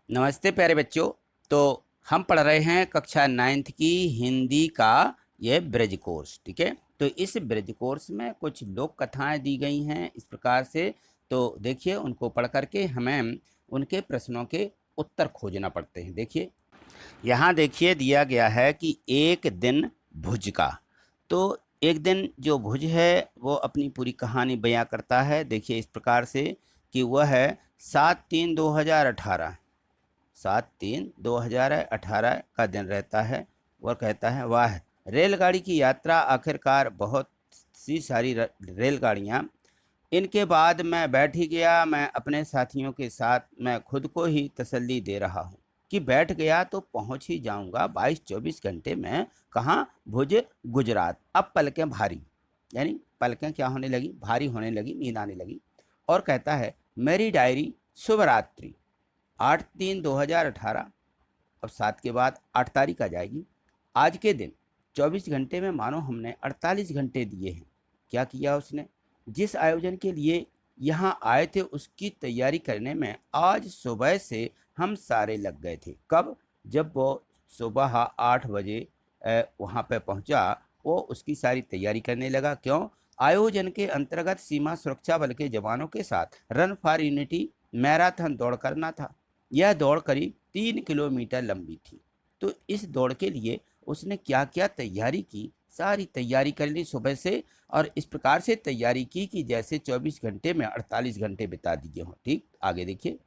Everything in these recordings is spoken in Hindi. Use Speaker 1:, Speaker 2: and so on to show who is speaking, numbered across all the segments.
Speaker 1: नमस्ते प्यारे बच्चों। तो हम पढ़ रहे हैं कक्षा 9th की हिंदी का ये ब्रज कोर्स। ठीक है, तो इस ब्रज कोर्स में कुछ लोक कथाएं दी गई हैं इस प्रकार से। तो देखिए, उनको पढ़ करके हमें उनके प्रश्नों के उत्तर खोजना पड़ते हैं। देखिए, यहाँ देखिए दिया गया है कि एक दिन भुज का। तो एक दिन जो भुज है वो अपनी पूरी कहानी बयां करता है। देखिए इस प्रकार से कि वह है 7/3/2018, 7/3/2018 का दिन रहता है। वह कहता है, वाह रेलगाड़ी की यात्रा, आखिरकार बहुत सी सारी रेलगाड़ियाँ। इनके बाद मैं बैठ ही गया। मैं अपने साथियों के साथ मैं खुद को ही तसल्ली दे रहा हूँ कि बैठ गया तो पहुँच ही जाऊँगा 22-24 घंटे में। कहाँ? भुज, गुजरात। अब पलकें भारी, यानी पलकें क्या होने लगी? भारी होने लगी, नींद आने लगी। और कहता है, मेरी डायरी, शुभ रात्रि, 8/3/2018। अब 7 के बाद 8 तारीख आ जाएगी। आज के दिन 24 घंटे में मानो हमने 48 घंटे दिए हैं। क्या किया उसने? जिस आयोजन के लिए यहाँ आए थे उसकी तैयारी करने में आज सुबह से हम सारे लग गए थे। कब? जब वो सुबह 8 बजे वहाँ पे पहुँचा, वो उसकी सारी तैयारी करने लगा। क्यों? आयोजन के अंतर्गत सीमा सुरक्षा बल के जवानों के साथ रन फॉर यूनिटी मैराथन दौड़ करना था। यह दौड़ करीब 3 किलोमीटर लंबी थी। तो इस दौड़ के लिए उसने क्या क्या तैयारी की, सारी तैयारी कर ली सुबह से। और इस प्रकार से तैयारी की कि जैसे 24 घंटे में 48 घंटे बिता दिए हों। ठीक, आगे देखिए,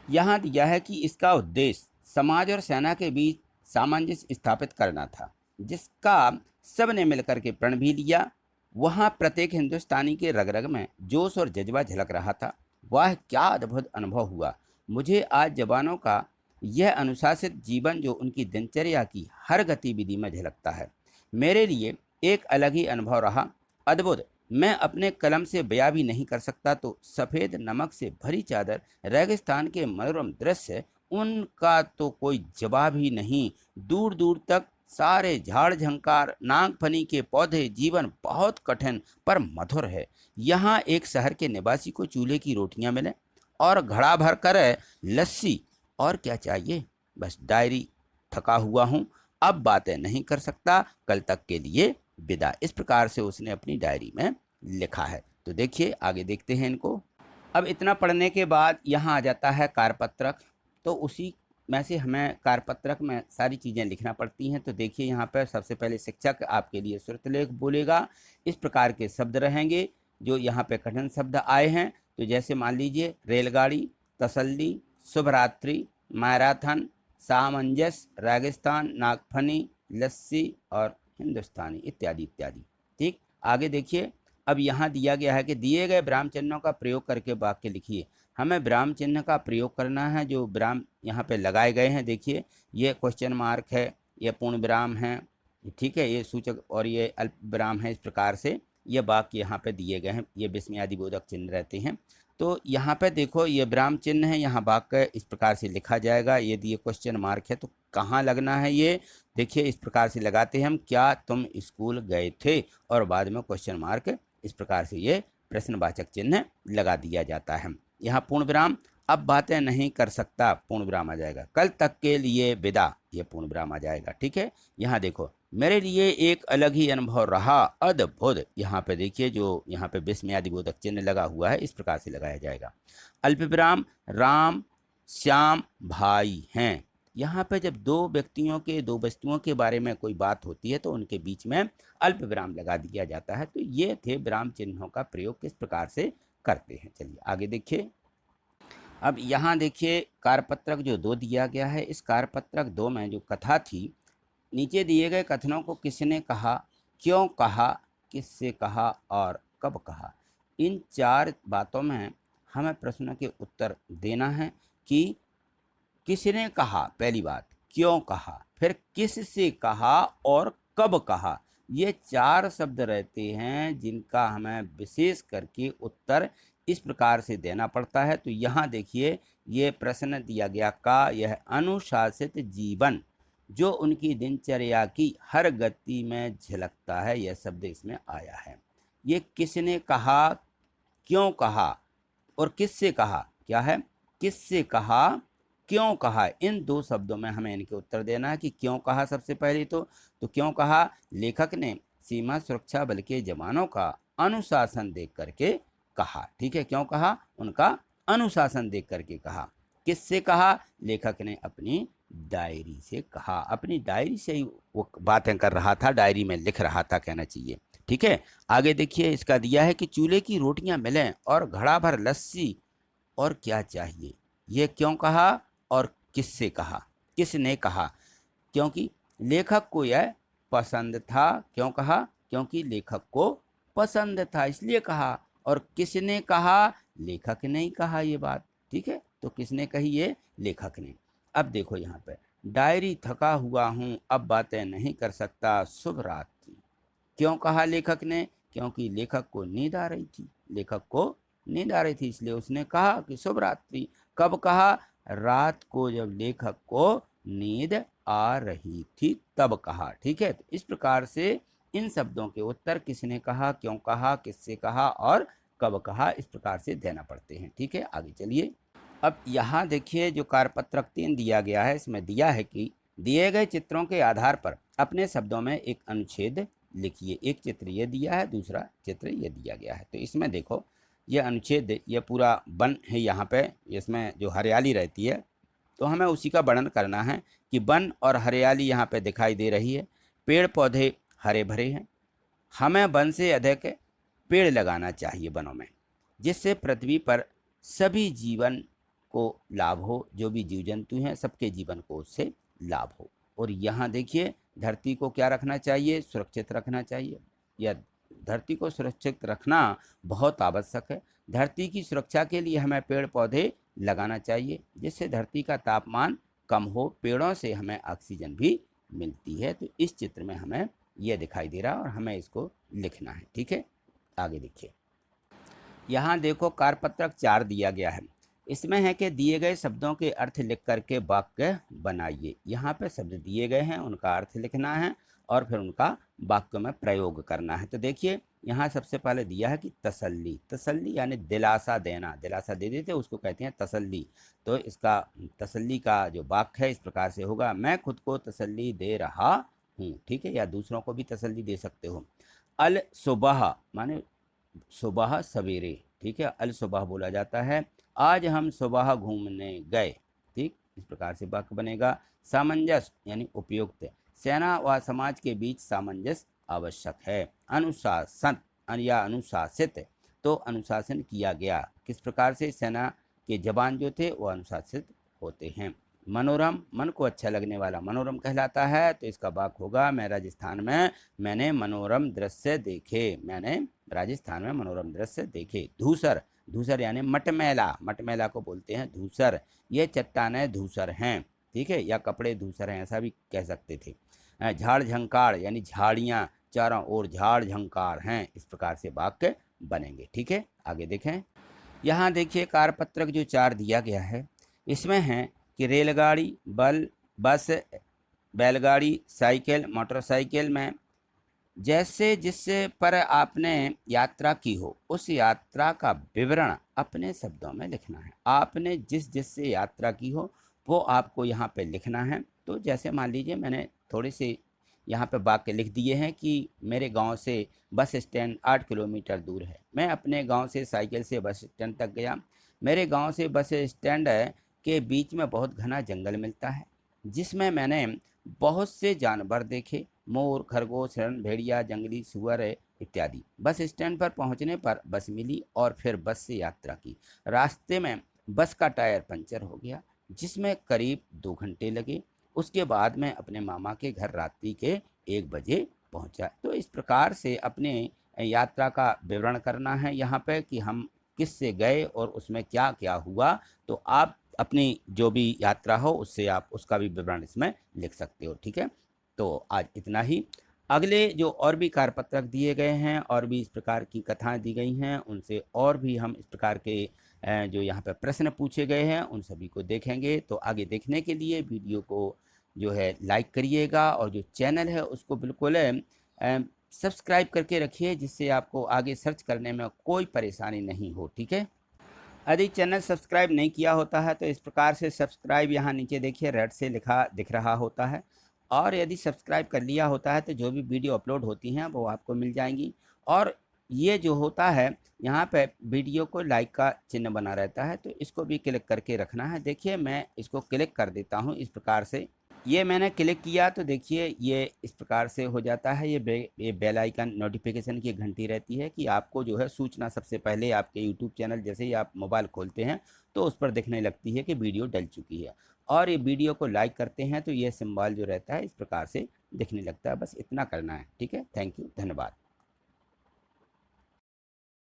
Speaker 1: यहाँ दिया है कि इसका उद्देश्य समाज और सेना के बीच सामंजस्य स्थापित करना था, जिसका सबने मिलकर के प्रण भी लिया। वहाँ प्रत्येक हिंदुस्तानी के रग रग में जोश और जज्बा झलक रहा था। वह क्या अद्भुत अनुभव हुआ मुझे आज जवानों का यह अनुशासित जीवन, जो उनकी दिनचर्या की हर गतिविधि में झलकता है। मेरे लिए एक अलग ही अनुभव रहा, अद्भुत। मैं अपने कलम से बयां भी नहीं कर सकता। तो सफ़ेद नमक से भरी चादर, रेगिस्तान के मनोरम दृश्य, उनका तो कोई जवाब ही नहीं। दूर दूर तक सारे झाड़ झंकार, नागफनी के पौधे, जीवन बहुत कठिन पर मधुर है। यहाँ एक शहर के निवासी को चूल्हे की रोटियां मिले और घड़ा भर कर लस्सी, और क्या चाहिए? बस डायरी, थका हुआ हूँ, अब बातें नहीं कर सकता, कल तक के लिए विदा। इस प्रकार से उसने अपनी डायरी में लिखा है। तो देखिए आगे देखते हैं इनको। अब इतना पढ़ने के बाद यहाँ आ जाता है कारपत्रक। तो उसी में से हमें कारपत्रक में सारी चीज़ें लिखना पड़ती हैं। तो देखिए यहाँ पर सबसे पहले शिक्षक आपके लिए श्रुतलेख बोलेगा। इस प्रकार के शब्द रहेंगे जो यहाँ पे कठिन शब्द आए हैं। तो जैसे मान लीजिए रेलगाड़ी, तसल्ली, शुभ रात्रि, मैराथन, सामंजस्य, रेगिस्तान, नागफनी, लस्सी और हिंदुस्तानी, इत्यादि इत्यादि। ठीक, आगे देखिए। अब यहाँ दिया गया है कि दिए गए विराम चिन्हों का प्रयोग करके वाक्य लिखिए। हमें विराम चिन्ह का प्रयोग करना है। जो विराम यहाँ पे लगाए गए हैं, देखिए ये क्वेश्चन मार्क है, ये पूर्ण विराम है, ठीक है, ये सूचक और ये अल्प विराम है। इस प्रकार से ये वाक्य यहाँ पे दिए गए हैं, ये विस्मयादि बोधक चिन्ह रहते हैं। तो यहाँ पे देखो ये विराम चिन्ह है, यहाँ वाक्य इस प्रकार से लिखा जाएगा। ये दिए क्वेश्चन मार्क है, तो कहाँ लगना है ये? देखिए इस प्रकार से लगाते हैं हम, क्या तुम स्कूल गए थे, और बाद में क्वेश्चन मार्क। इस प्रकार से ये प्रश्नवाचक चिन्ह लगा दिया जाता है। यहाँ पूर्ण विराम, अब बातें नहीं कर सकता, पूर्ण विराम आ जाएगा। कल तक के लिए विदा, ये पूर्ण विराम आ जाएगा। ठीक है, यहाँ देखो, मेरे लिए एक अलग ही अनुभव रहा, अद्भुत। यहाँ पे देखिए जो यहाँ पे विस्मयादि बोधक चिन्ह लगा हुआ है, इस प्रकार से लगाया जाएगा। अल्प विराम, राम श्याम भाई हैं। यहाँ पे जब दो व्यक्तियों के, दो वस्तुओं के बारे में कोई बात होती है तो उनके बीच में अल्प विराम लगा दिया जाता है। तो ये थे विराम चिन्हों का प्रयोग किस प्रकार से करते हैं। चलिए आगे देखिए। अब यहाँ देखिए कारपत्रक जो 2 दिया गया है, इस कारपत्रक 2 में जो कथा थी, नीचे दिए गए कथनों को किसने कहा, क्यों कहा, किससे कहा और कब कहा, इन 4 बातों में हमें प्रश्न के उत्तर देना है कि किसने कहा, पहली बात, क्यों कहा, फिर किससे कहा और कब कहा। ये 4 शब्द रहते हैं जिनका हमें विशेष करके उत्तर इस प्रकार से देना पड़ता है। तो यहाँ देखिए ये प्रश्न दिया गया का, यह अनुशासित जीवन जो उनकी दिनचर्या की हर गति में झलकता है, यह शब्द इसमें आया है। ये किसने कहा, क्यों कहा और किससे कहा, क्या है, किससे कहा क्यों कहा, इन दो शब्दों में हमें इनके उत्तर देना है कि क्यों कहा। सबसे पहले तो क्यों कहा, लेखक ने सीमा सुरक्षा बल के जवानों का अनुशासन देख करके कहा। ठीक है, क्यों कहा, उनका अनुशासन देख करके कहा। किससे कहा, लेखक ने अपनी डायरी से कहा। अपनी डायरी से ही वो बातें कर रहा था, डायरी में लिख रहा था कहना चाहिए। ठीक है, आगे देखिए, इसका दिया है कि चूल्हे की रोटियां मिलें और घड़ा भर लस्सी और क्या चाहिए। ये क्यों कहा और किससे कहा, किसने कहा, क्योंकि लेखक को यह पसंद था। क्यों कहा, क्योंकि लेखक को पसंद था इसलिए कहा। और किसने कहा, लेखक ने ही कहा ये बात। ठीक है, तो किसने कही, ये लेखक ने। अब देखो यहाँ पे, डायरी, थका हुआ हूँ, अब बातें नहीं कर सकता, शुभ रात्रि। क्यों कहा लेखक ने, क्योंकि लेखक को नींद आ रही थी। लेखक को नींद आ रही थी इसलिए उसने कहा कि शुभ रात्रि। कब कहा, रात को जब लेखक को नींद आ रही थी तब कहा। ठीक है, तो इस प्रकार से इन शब्दों के उत्तर किसने कहा, क्यों कहा, किससे कहा और कब कहा, इस प्रकार से देना पड़ते हैं। ठीक है, आगे चलिए। अब यहाँ देखिए, जो कार्यपत्रक 3 दिया गया है, इसमें दिया है कि दिए गए चित्रों के आधार पर अपने शब्दों में एक अनुच्छेद लिखिए। एक चित्र ये दिया है, दूसरा चित्र ये दिया गया है। तो इसमें देखो, ये अनुच्छेद, ये पूरा वन है यहाँ पे, इसमें जो हरियाली रहती है तो हमें उसी का वर्णन करना है कि वन और हरियाली यहाँ पे दिखाई दे रही है। पेड़ पौधे हरे भरे हैं। हमें वन से अधिक पेड़ लगाना चाहिए वनों में, जिससे पृथ्वी पर सभी जीवन को लाभ हो। जो भी जीव जंतु हैं सबके जीवन को उससे लाभ हो। और यहाँ देखिए, धरती को क्या रखना चाहिए, सुरक्षित रखना चाहिए। यह धरती को सुरक्षित रखना बहुत आवश्यक है। धरती की सुरक्षा के लिए हमें पेड़ पौधे लगाना चाहिए, जिससे धरती का तापमान कम हो। पेड़ों से हमें ऑक्सीजन भी मिलती है। तो इस चित्र में हमें यह दिखाई दे रहा है और हमें इसको लिखना है। ठीक है, आगे देखिए, यहाँ देखो कारपत्रक 4 दिया गया है। इसमें है कि दिए गए शब्दों के अर्थ लिख करके वाक्य बनाइए। यहाँ पे शब्द दिए गए हैं, उनका अर्थ लिखना है और फिर उनका वाक्य में प्रयोग करना है। तो देखिए, यहाँ सबसे पहले दिया है कि तसल्ली। तसल्ली यानी दिलासा देना, दिलासा दे देते उसको कहते हैं तसल्ली। तो इसका तसल्ली का जो वाक्य है इस प्रकार से होगा, मैं खुद को तसल्ली दे रहा हूँ। ठीक है, या दूसरों को भी तसल्ली दे सकते हो। अल सुबह माने सुबह सवेरे। ठीक है, अल सुबह बोला जाता है। आज हम सुबह घूमने गए। ठीक, इस प्रकार से वाक्य बनेगा। सामंजस्य यानी उपयुक्त। सेना व समाज के बीच सामंजस्य आवश्यक है। अनुशासन या अनुशासित, तो अनुशासन किया गया। किस प्रकार से, सेना के जवान जो थे वो अनुशासित होते हैं। मनोरम, मन को अच्छा लगने वाला मनोरम कहलाता है। तो इसका वाक्य होगा, मैं राजस्थान में मैंने मनोरम दृश्य देखे। मैंने राजस्थान में मनोरम दृश्य देखे। धूसर, धूसर यानी मटमैला, मटमैला को बोलते हैं धूसर। ये चट्टानें धूसर हैं। ठीक है, या कपड़े धूसर हैं, ऐसा भी कह सकते थे। झाड़ झंकार यानी झाड़ियाँ, चारों ओर झाड़ झंकार हैं। इस प्रकार से वाक्य बनेंगे। ठीक है, आगे देखें। यहाँ देखिए, कारपत्रक जो 4 दिया गया है, इसमें है कि रेलगाड़ी, बस, बैलगाड़ी, साइकिल, मोटरसाइकिल में जैसे जिससे पर आपने यात्रा की हो, उस यात्रा का विवरण अपने शब्दों में लिखना है। आपने जिस जिससे यात्रा की हो वो आपको यहाँ पे लिखना है। तो जैसे मान लीजिए, मैंने थोड़े से यहाँ पे वाक्य लिख दिए हैं कि मेरे गांव से बस स्टैंड 8 किलोमीटर दूर है। मैं अपने गांव से साइकिल से बस स्टैंड तक गया। मेरे गांव से बस स्टैंड के बीच में बहुत घना जंगल मिलता है, जिसमें मैंने बहुत से जानवर देखे, मोर, खरगोश, हिरण, भेड़िया, जंगली सुअर इत्यादि। बस स्टैंड पर पहुंचने पर बस मिली और फिर बस से यात्रा की। रास्ते में बस का टायर पंचर हो गया, जिसमें करीब 2 घंटे लगे। उसके बाद मैं अपने मामा के घर रात्रि के 1 बजे पहुंचा। तो इस प्रकार से अपने यात्रा का विवरण करना है यहाँ पे कि हम किस से गए और उसमें क्या क्या हुआ। तो आप अपनी जो भी यात्रा हो उससे आप उसका भी विवरण इसमें लिख सकते हो। ठीक है, तो आज इतना ही। अगले जो और भी कार्यपत्रक दिए गए हैं और भी इस प्रकार की कथाएं दी गई हैं, उनसे और भी हम इस प्रकार के जो यहाँ पर प्रश्न पूछे गए हैं उन सभी को देखेंगे। तो आगे देखने के लिए वीडियो को जो है लाइक करिएगा और जो चैनल है उसको बिल्कुल सब्सक्राइब करके रखिए, जिससे आपको आगे सर्च करने में कोई परेशानी नहीं हो। ठीक है। यदि चैनल सब्सक्राइब नहीं किया होता है तो इस प्रकार से सब्सक्राइब यहाँ नीचे देखिए रेड से लिखा दिख रहा होता है, और यदि सब्सक्राइब कर लिया होता है तो जो भी वीडियो अपलोड होती हैं वो आपको मिल जाएंगी। और ये जो होता है यहाँ पे वीडियो को लाइक का चिन्ह बना रहता है, तो इसको भी क्लिक करके रखना है। देखिए मैं इसको क्लिक कर देता हूँ इस प्रकार से। ये मैंने क्लिक किया तो देखिए ये इस प्रकार से हो जाता है। ये बेल आइकन नोटिफिकेशन की घंटी रहती है कि आपको जो है सूचना सबसे पहले आपके यूट्यूब चैनल जैसे ही आप मोबाइल खोलते हैं तो उस पर दिखने लगती है कि वीडियो डल चुकी है। और ये वीडियो को लाइक करते हैं तो ये सिंबल जो रहता है इस प्रकार से दिखने लगता है। बस इतना करना है। ठीक है, थैंक यू, धन्यवाद।